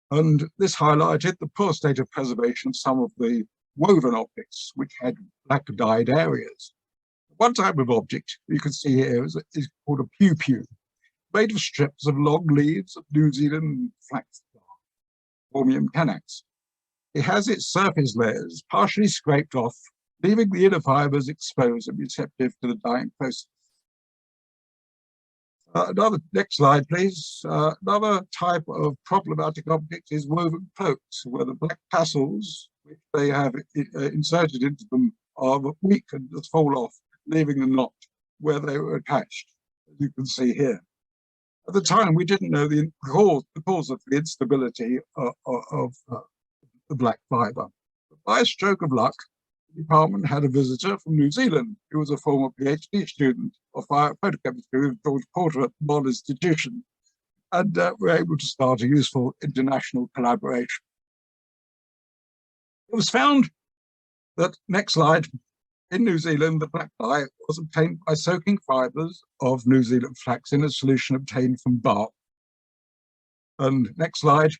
And this highlighted the poor state of preservation of some of the woven objects which had black dyed areas. One type of object you can see here is called a pew-pew, made of strips of long leaves of New Zealand flax Formium canax. It has its surface layers partially scraped off, leaving the inner fibers exposed and receptive to the dyeing process. Next slide, please. Another type of problematic object is woven cloaks, where the black tassels, which they have inserted into them, are weak and just fall off, leaving a knot where they were attached, as you can see here. At the time, we didn't know the cause of the instability of the black fibre. But by a stroke of luck, the department had a visitor from New Zealand who was a former PhD student of photochemistry with George Porter at the Bond Institution, and were able to start a useful international collaboration. It was found that, next slide, in New Zealand, the black dye was obtained by soaking fibres of New Zealand flax in a solution obtained from bark. And next slide,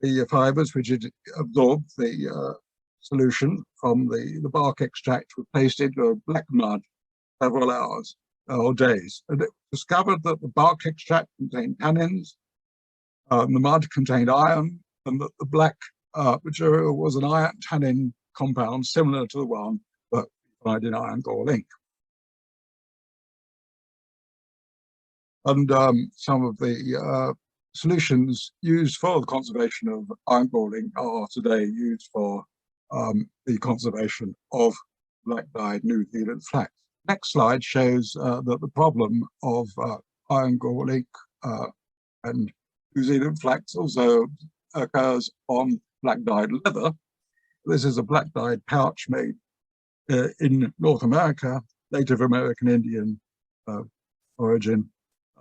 the fibres which had absorbed the solution from the bark extract were placed into black mud several hours or days. And it was discovered that the bark extract contained tannins, the mud contained iron, and that the black material was an iron tannin compound similar to the one that we find in iron gall ink. And some of the solutions used for the conservation of iron gall ink are today used for the conservation of black dyed New Zealand flax. Next slide shows that the problem of iron gall ink and New Zealand flax also occurs on black dyed leather. This is a black dyed pouch made in North America, Native American Indian origin.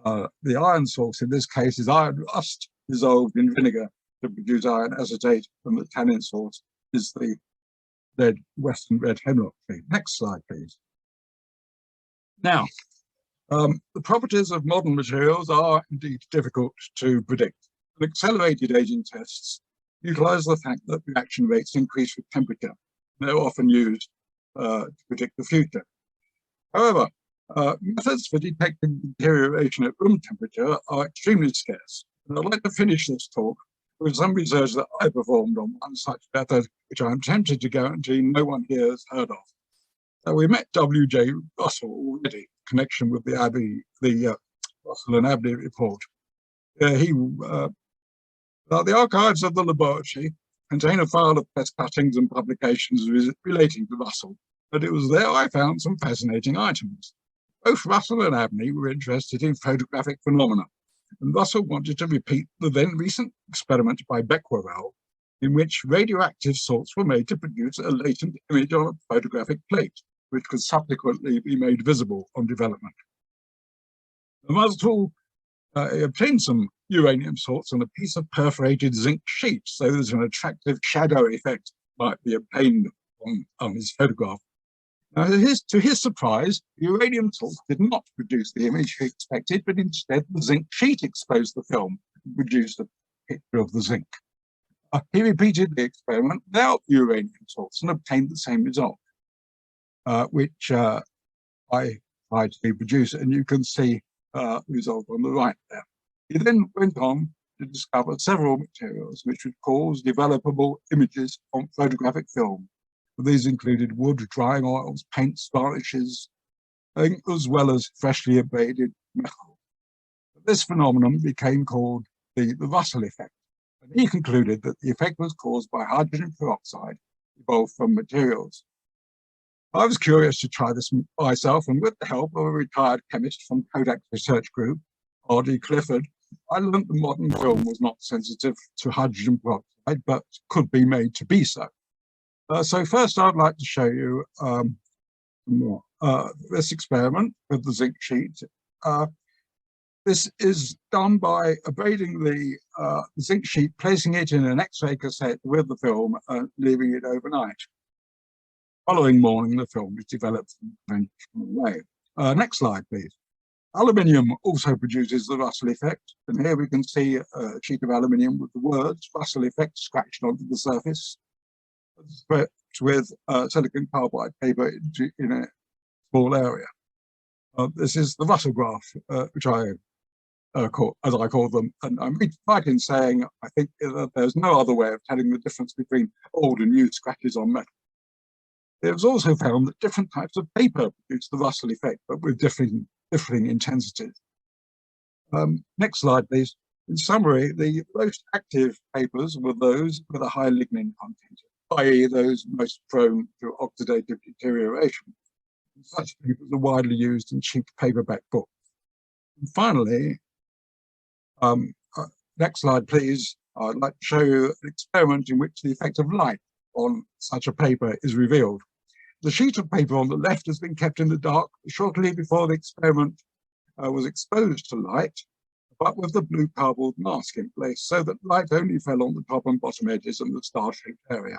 The iron source in this case is iron rust dissolved in vinegar to produce iron acetate, and the tannin source is the Western red hemlock tree. Next slide, please. Now, the properties of modern materials are indeed difficult to predict. Accelerated aging tests utilize the fact that reaction rates increase with temperature. They're often used to predict the future. However, methods for detecting deterioration at room temperature are extremely scarce. And I'd like to finish this talk with some research that I performed on one such method, which I'm tempted to guarantee no one here has heard of. We met W.J. Russell already in connection with the Russell and Abney report. The archives of the laboratory contain a file of press cuttings and publications relating to Russell, and it was there I found some fascinating items. Both Russell and Abney were interested in photographic phenomena, and Russell wanted to repeat the then recent experiment by Becquerel, in which radioactive salts were made to produce a latent image on a photographic plate, which could subsequently be made visible on development. Russell obtained some uranium salts on a piece of perforated zinc sheet, so that an attractive shadow effect might be obtained on his photograph. Now, to his surprise, the uranium salts did not produce the image he expected, but instead the zinc sheet exposed the film and produced a picture of the zinc. He repeated the experiment without uranium salts and obtained the same result, which I tried to reproduce, and you can see the result on the right there. He then went on to discover several materials which would cause developable images on photographic film. These included wood, drying oils, paints, varnishes, as well as freshly abraded metal. This phenomenon became called the Russell effect, and he concluded that the effect was caused by hydrogen peroxide evolved from materials. I was curious to try this myself, and with the help of a retired chemist from Kodak's research group, R.D. Clifford, I learned the modern film was not sensitive to hydrogen peroxide, but could be made to be so. So first, I'd like to show you this experiment with the zinc sheet. This is done by abrading the zinc sheet, placing it in an X-ray cassette with the film, and leaving it overnight. Following morning, the film is developed in a conventional way. Next slide, please. Aluminium also produces the Russell effect, and here we can see a sheet of aluminium with the words Russell effect scratched onto the surface, with silicon carbide paper in a small area. This is the Russell graph, which I call, as I call them, and I'm right in saying I think that there's no other way of telling the difference between old and new scratches on metal. It was also found that different types of paper produce the Russell effect, but with differing intensities. Next slide, please. In summary, the most active papers were those with a high lignin content, i.e. those most prone to oxidative deterioration. Such papers are widely used in cheap paperback books. And finally, next slide, please. I'd like to show you an experiment in which the effect of light on such a paper is revealed. The sheet of paper on the left has been kept in the dark shortly before the experiment was exposed to light, but with the blue cardboard mask in place, so that light only fell on the top and bottom edges and the star-shaped area.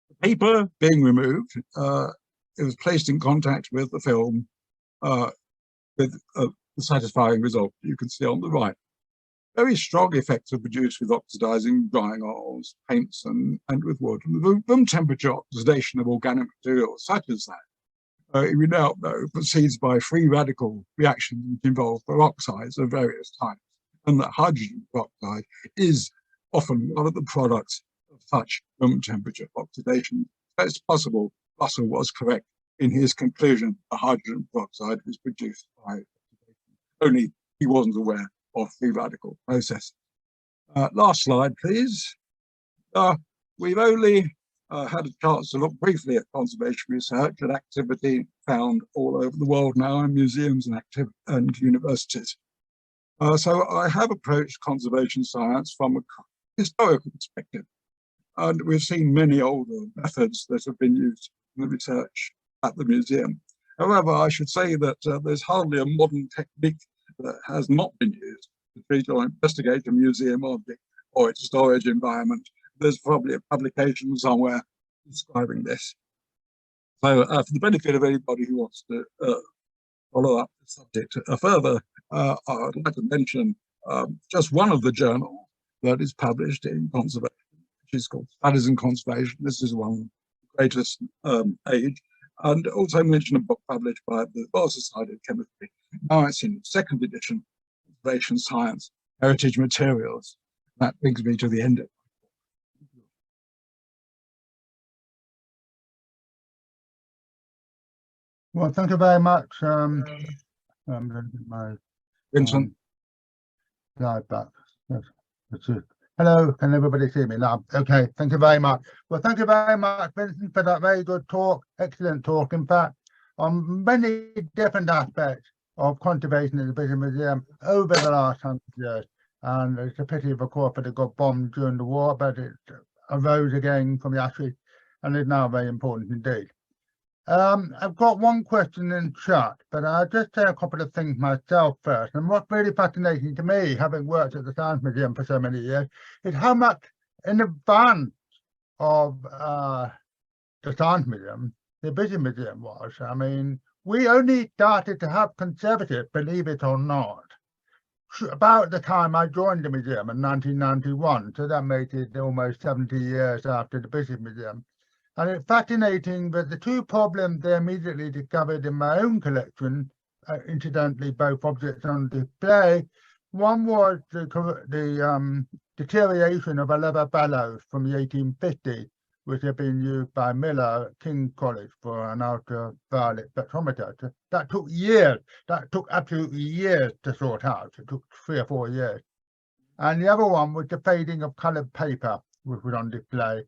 The paper being removed, it was placed in contact with the film with the satisfying result you can see on the right. Very strong effects are produced with oxidizing drying oils, paints, and with wood. And the room temperature oxidation of organic materials such as that, we now know, proceeds by free radical reactions which involve peroxides of various types, and that hydrogen peroxide is often one of the products of such room temperature oxidation. So it's possible Russell was correct in his conclusion that hydrogen peroxide was produced by oxidation, only he wasn't aware of free radical processes. Last slide, please. We've only had a chance to look briefly at conservation research and activity found all over the world now in museums and universities. So I have approached conservation science from a historical perspective, and we've seen many older methods that have been used in the research at the museum. However, I should say that there's hardly a modern technique that has not been used to treat or investigate a museum object or its storage environment. There's probably a publication somewhere describing this. So for the benefit of anybody who wants to follow up the subject further, I'd like to mention just one of the journals that is published in conservation, which is called Studies in Conservation. This is one of the greatest age. And also mention a book published by the Royal Society of Chemistry. Now it's in second edition, Conservation Science, Heritage Materials. That brings me to the end of it. Well, thank you very much. I'm going to get my Vincent. slide back. Yes, that's it. Hello, can everybody see me now? Okay, thank you very much. Well, thank you very much, Vincent, for that very good talk, excellent talk, in fact, on many different aspects of conservation in the British Museum over the last 100 years. And it's a pity, of course, that it got bombed during the war, but it arose again from the ashes and is now very important indeed. I've got one question in chat, but I'll just say a couple of things myself first. And what's really fascinating to me, having worked at the Science Museum for so many years, is how much in advance of the Science Museum, the British Museum was. I mean, we only started to have conservative, believe it or not, about the time I joined the museum in 1991. So that made it almost 70 years after the British Museum. And it's fascinating that the two problems they immediately discovered in my own collection, incidentally, both objects on display, one was the deterioration of a leather bellows from the 1850s, which had been used by Miller at King's College for an ultraviolet spectrometer. So that took years. That took absolutely years to sort out. It took 3 or 4 years. And the other one was the fading of coloured paper, which was on display.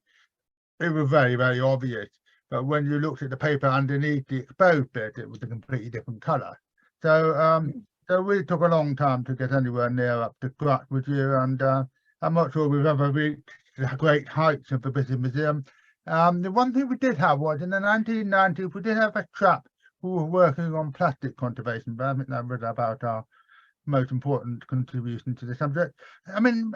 It was very, very obvious, but when you looked at the paper underneath the exposed bit, it was a completely different colour. So, so we took a long time to get anywhere near up to scratch with you, and I'm not sure we've ever reached the great heights of the British Museum. The one thing we did have was in the 1990s, we did have a chap who was working on plastic conservation, but I think that was about our most important contribution to the subject. I mean,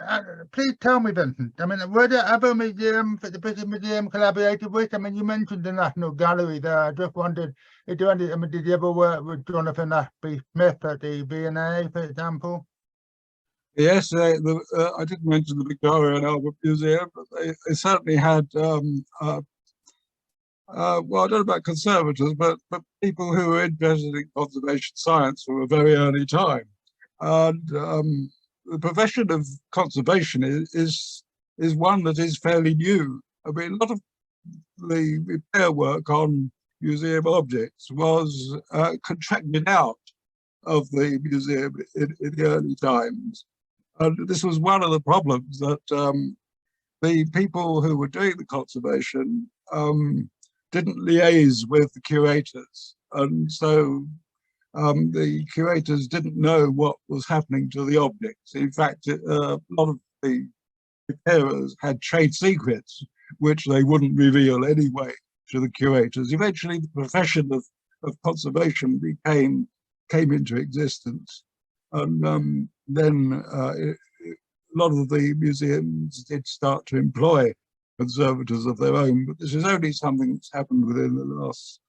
please tell me, Vincent, I mean, were there other museums that the British Museum collaborated with? I mean, you mentioned the National Gallery there. I just wondered, did you ever work with Jonathan Ashby Smith at the V&A, for example? Yes, I didn't mention the Victoria and Albert Museum, but they certainly had, well, I don't know about conservators, but people who were interested in conservation science from a very early time. And the profession of conservation is one that is fairly new. I mean, a lot of the repair work on museum objects was contracted out of the museum in the early times. And this was one of the problems that the people who were doing the conservation didn't liaise with the curators. And so the curators didn't know what was happening to the objects. In fact, a lot of the repairers had trade secrets, which they wouldn't reveal anyway to the curators. Eventually, the profession of conservation came into existence. And then a lot of the museums did start to employ conservators of their own, but this is only something that's happened within the last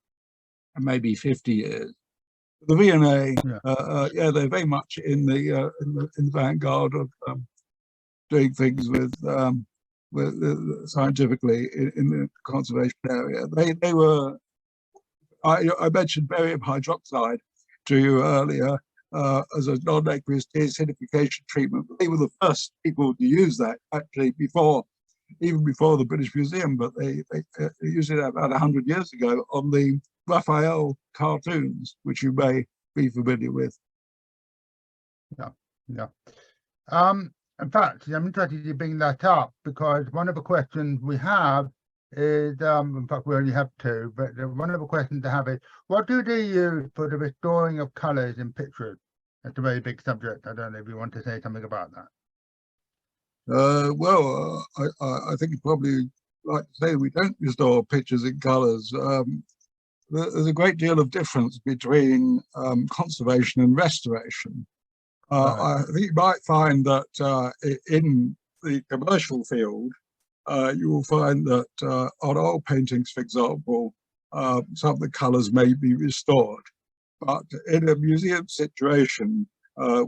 maybe 50 years. The V&A, yeah, they're very much in the vanguard of doing things with scientifically in the conservation area. They were. I mentioned barium hydroxide to you earlier as a non-aqueous deacidification treatment. They were the first people to use that actually even before the British Museum, but they used it about 100 years ago on the Raphael cartoons, which you may be familiar with. Yeah. In fact, I'm interested in bringing that up because one of the questions we have is, in fact, we only have two, but one of the questions I have is, what do they use for the restoring of colors in pictures? That's a very big subject. I don't know if you want to say something about that. I think you'd probably like to say we don't restore pictures in colors. There's a great deal of difference between conservation and restoration. Right. I think you might find that in the commercial field, you will find that on oil paintings, for example, some of the colors may be restored. But in a museum situation,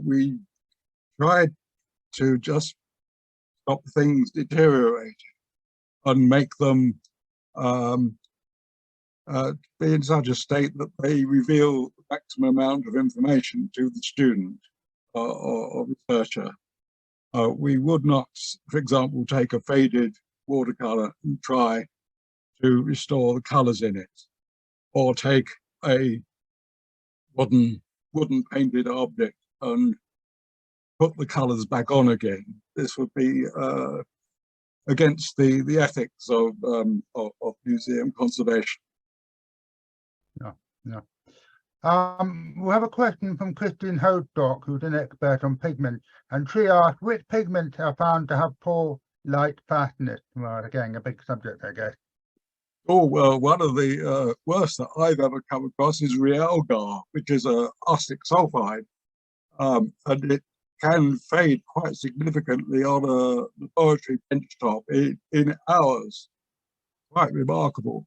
we try to just stop things deteriorating and make them be in such a state that they reveal the maximum amount of information to the student or researcher. We would not, for example, take a faded watercolor and try to restore the colors in it, or take a wooden painted object and put the colors back on again. This would be against the ethics of museum conservation. Yeah. We have a question from Christine Hostock, who's an expert on pigment, and she asked which pigments are found to have poor light fastness. Well, again, a big subject, I guess. Oh, well, one of the worst that I've ever come across is realgar, which is a arsenic sulfide, and it can fade quite significantly on a laboratory benchtop in hours. Quite remarkable.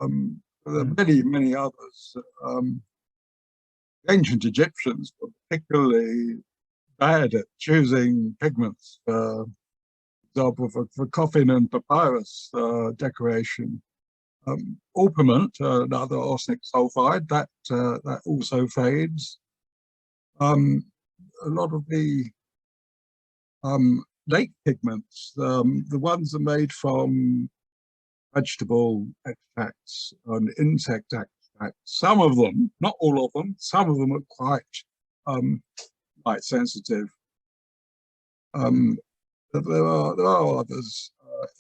There are many others. Ancient Egyptians were particularly bad at choosing pigments, for example, for coffin and papyrus decoration. Orpiment, another arsenic sulfide, that also fades. A lot of the lake pigments, the ones that are made from vegetable extracts and insect extracts, some of them, not all of them, some of them are quite light sensitive. But there are others,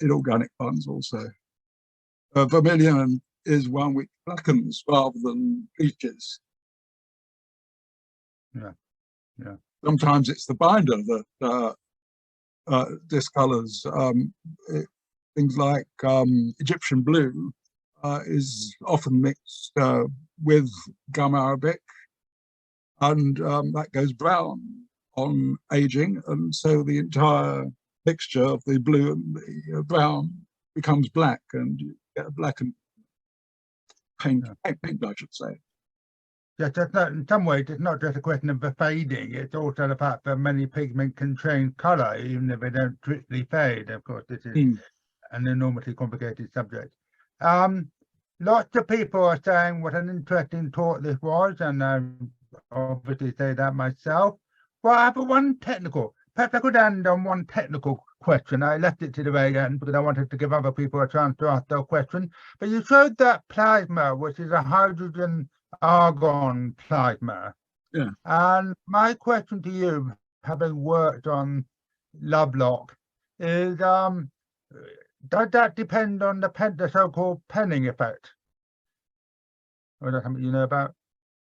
inorganic ones also. Vermilion is one which blackens rather than bleaches. Yeah. Sometimes it's the binder that discolors. Things like Egyptian blue is often mixed with gum arabic, and that goes brown on aging, and so the entire mixture of the blue and the brown becomes black, and you get a blackened paint, I should say. Yes, that's not, in some ways, it's not just a question of the fading, it's also the fact that many pigments can change colour, even if they don't strictly fade. Of course, this is an enormously complicated subject. Lots of people are saying what an interesting talk this was, and I obviously say that myself. Well, I have one technical. Perhaps I could end on one technical question. I left it to the very end because I wanted to give other people a chance to ask their question. But you showed that plasma, which is a hydrogen argon plasma. Yeah. And my question to you, having worked on Lovelock, is does that depend on the so-called penning effect? Or is that something you know about?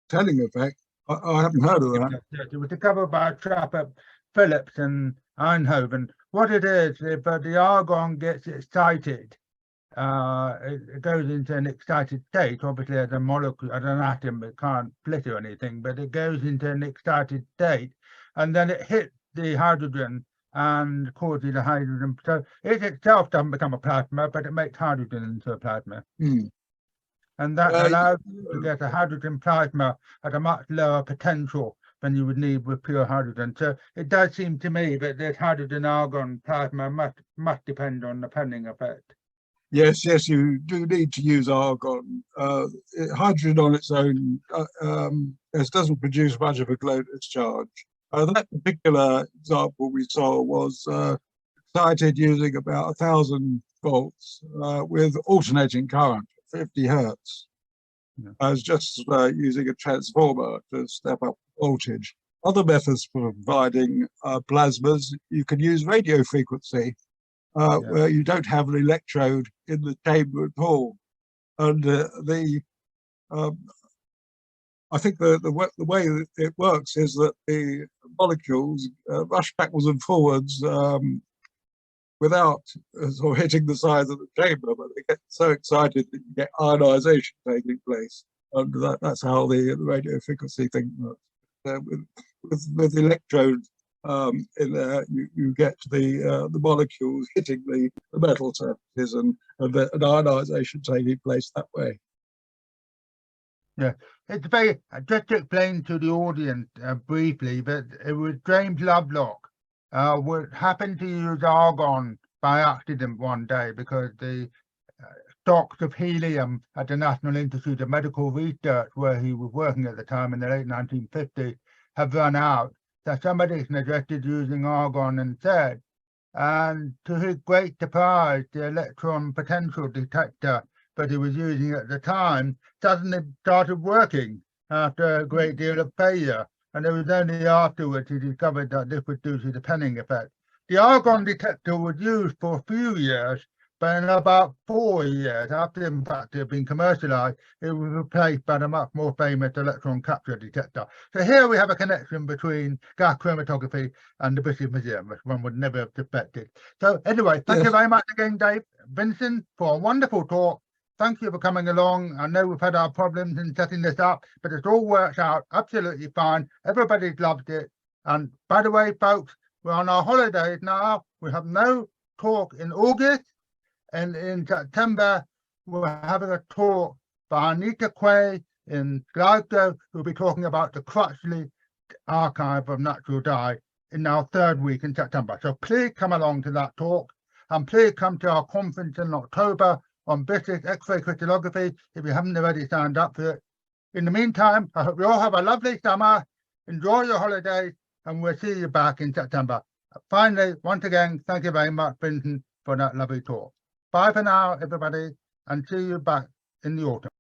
Penning effect? I haven't heard of that. Yes, it was discovered by a chap at Phillips and Eindhoven. What it is, if the argon gets excited, it goes into an excited state. Obviously, as a molecule, as an atom, it can't split or anything, but it goes into an excited state, and then it hits the hydrogen and causes a hydrogen. So it itself doesn't become a plasma, but it makes hydrogen into a plasma. And that allows you to get a hydrogen plasma at a much lower potential than you would need with pure hydrogen. So it does seem to me that this hydrogen argon plasma must depend on the penning effect. Yes, you do need to use argon. Hydrogen on its own doesn't produce much of a glow discharge. That particular example we saw was excited using about 1,000 volts with alternating current, 50 hertz. I was just using a transformer to step up voltage. Other methods for providing plasmas, you can use radio frequency, where you don't have an electrode in the chamber at all. And I think the way that it works is that the molecules rush backwards and forwards without sort of hitting the sides of the chamber, but they get so excited that you get ionization taking place. And that's how the radio frequency thing works. With the electrode in there, you get the molecules hitting the metal surfaces and an ionization taking place that way. Yeah, it's very, just to explain to the audience briefly, that it was James Lovelock would happen to use argon by accident one day because the stocks of helium at the National Institute of Medical Research, where he was working at the time in the late 1950s, have run out. So somebody suggested using argon instead. And to his great surprise, the electron potential detector that he was using at the time suddenly started working after a great deal of failure. And it was only afterwards he discovered that this was due to the Penning effect. The argon detector was used for a few years, but in about 4 years after, in fact, it had been commercialized, it was replaced by the much more famous electron capture detector. So here we have a connection between gas chromatography and the British Museum, which one would never have suspected. So anyway, thank you very much again, Dave. Vincent, for a wonderful talk. Thank you for coming along. I know we've had our problems in setting this up, but it's all worked out absolutely fine. Everybody's loved it. And by the way, folks, we're on our holidays now. We have no talk in August. And in September, we're having a talk by Anita Quay in Glasgow, who'll be talking about the Crutchley Archive of Natural Dye in our 3rd week in September. So please come along to that talk, and please come to our conference in October on British X-ray crystallography if you haven't already signed up for it. In the meantime, I hope you all have a lovely summer, enjoy your holidays, and we'll see you back in September. Finally, once again, thank you very much, Vincent, for that lovely talk. Bye for now, everybody, and see you back in the autumn.